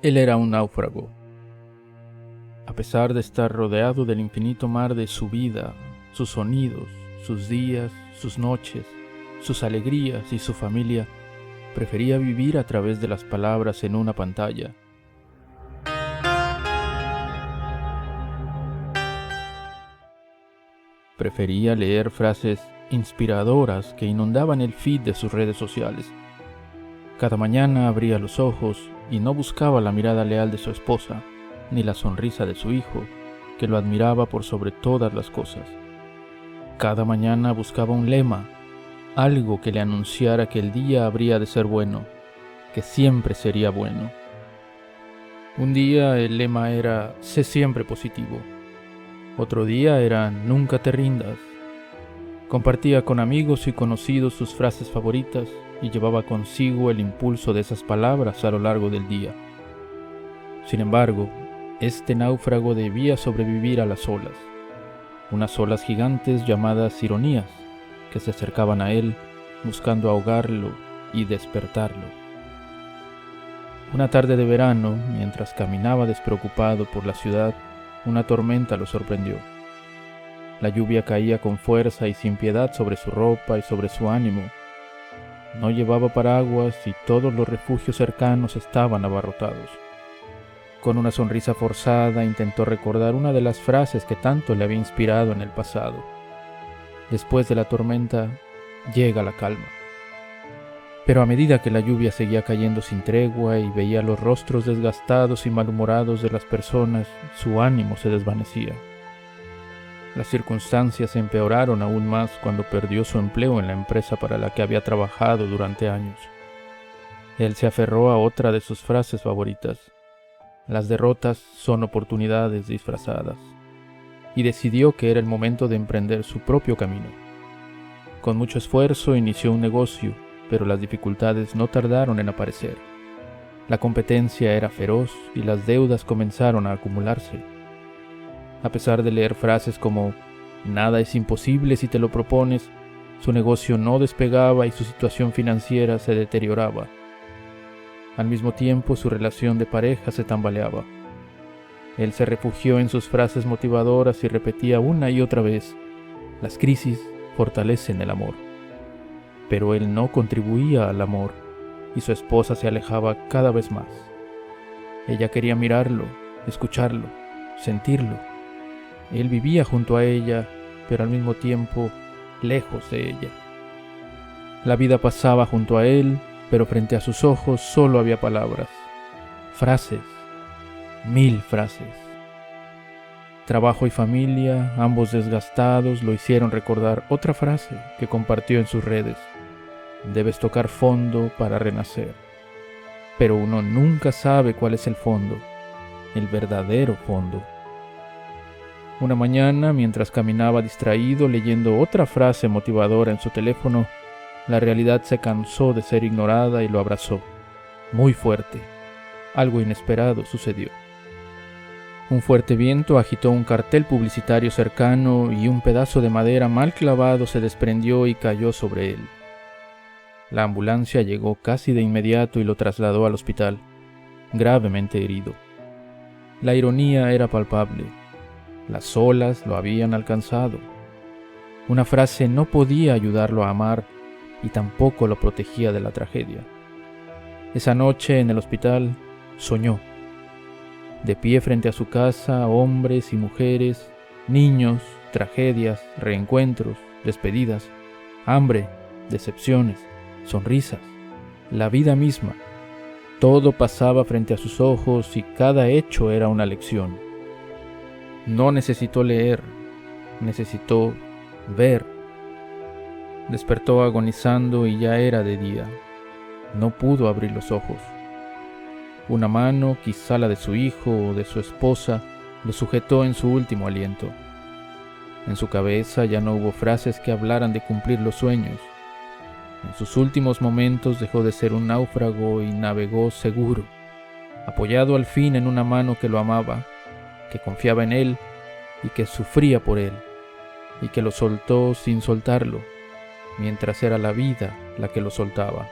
Él era un náufrago. A pesar de estar rodeado del infinito mar de su vida, sus sonidos, sus días, sus noches, sus alegrías y su familia, prefería vivir a través de las palabras en una pantalla. Prefería leer frases inspiradoras que inundaban el feed de sus redes sociales. Cada mañana abría los ojos y no buscaba la mirada leal de su esposa, ni la sonrisa de su hijo, que lo admiraba por sobre todas las cosas. Cada mañana buscaba un lema, algo que le anunciara que el día habría de ser bueno, que siempre sería bueno. Un día el lema era sé siempre positivo. Otro día era nunca te rindas. Compartía con amigos y conocidos sus frases favoritas y llevaba consigo el impulso de esas palabras a lo largo del día. Sin embargo, este náufrago debía sobrevivir a las olas, unas olas gigantes llamadas ironías, que se acercaban a él buscando ahogarlo y despertarlo. Una tarde de verano, mientras caminaba despreocupado por la ciudad, una tormenta lo sorprendió. La lluvia caía con fuerza y sin piedad sobre su ropa y sobre su ánimo. No llevaba paraguas y todos los refugios cercanos estaban abarrotados. Con una sonrisa forzada intentó recordar una de las frases que tanto le había inspirado en el pasado. Después de la tormenta, llega la calma. Pero a medida que la lluvia seguía cayendo sin tregua y veía los rostros desgastados y malhumorados de las personas, su ánimo se desvanecía. Las circunstancias se empeoraron aún más cuando perdió su empleo en la empresa para la que había trabajado durante años. Él se aferró a otra de sus frases favoritas: las derrotas son oportunidades disfrazadas, y decidió que era el momento de emprender su propio camino. Con mucho esfuerzo inició un negocio, pero las dificultades no tardaron en aparecer. La competencia era feroz y las deudas comenzaron a acumularse. A pesar de leer frases como nada es imposible si te lo propones, su negocio no despegaba y su situación financiera se deterioraba. Al mismo tiempo, su relación de pareja se tambaleaba. Él se refugió en sus frases motivadoras y repetía una y otra vez: las crisis fortalecen el amor. Pero él no contribuía al amor y su esposa se alejaba cada vez más. Ella quería mirarlo, escucharlo, sentirlo. Él vivía junto a ella, pero al mismo tiempo lejos de ella. La vida pasaba junto a él, pero frente a sus ojos solo había palabras, frases, 1000 frases. Trabajo y familia, ambos desgastados, lo hicieron recordar otra frase que compartió en sus redes: debes tocar fondo para renacer. Pero uno nunca sabe cuál es el fondo, el verdadero fondo. Una mañana, mientras caminaba distraído leyendo otra frase motivadora en su teléfono, la realidad se cansó de ser ignorada y lo abrazó, muy fuerte. Algo inesperado sucedió. Un fuerte viento agitó un cartel publicitario cercano y un pedazo de madera mal clavado se desprendió y cayó sobre él. La ambulancia llegó casi de inmediato y lo trasladó al hospital, gravemente herido. La ironía era palpable. Las olas lo habían alcanzado. Una frase no podía ayudarlo a amar y tampoco lo protegía de la tragedia. Esa noche en el hospital soñó. De pie frente a su casa, hombres y mujeres, niños, tragedias, reencuentros, despedidas, hambre, decepciones, sonrisas, la vida misma. Todo pasaba frente a sus ojos y cada hecho era una lección. No necesitó leer, necesitó ver. Despertó agonizando y ya era de día. No pudo abrir los ojos. Una mano, quizá la de su hijo o de su esposa, lo sujetó en su último aliento. En su cabeza ya no hubo frases que hablaran de cumplir los sueños. En sus últimos momentos dejó de ser un náufrago y navegó seguro, apoyado al fin en una mano que lo amaba, que confiaba en él y que sufría por él, y que lo soltó sin soltarlo, mientras era la vida la que lo soltaba.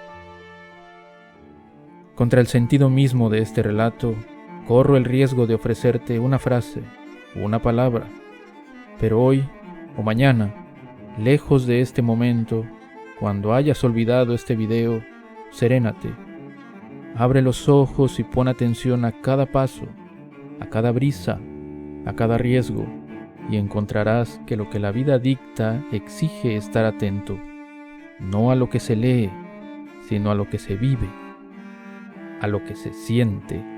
Contra el sentido mismo de este relato, corro el riesgo de ofrecerte una frase, una palabra, pero hoy o mañana, lejos de este momento, cuando hayas olvidado este video, serénate. Abre los ojos y pon atención a cada paso, a cada brisa, a cada riesgo, y encontrarás que lo que la vida dicta exige estar atento, no a lo que se lee, sino a lo que se vive, a lo que se siente.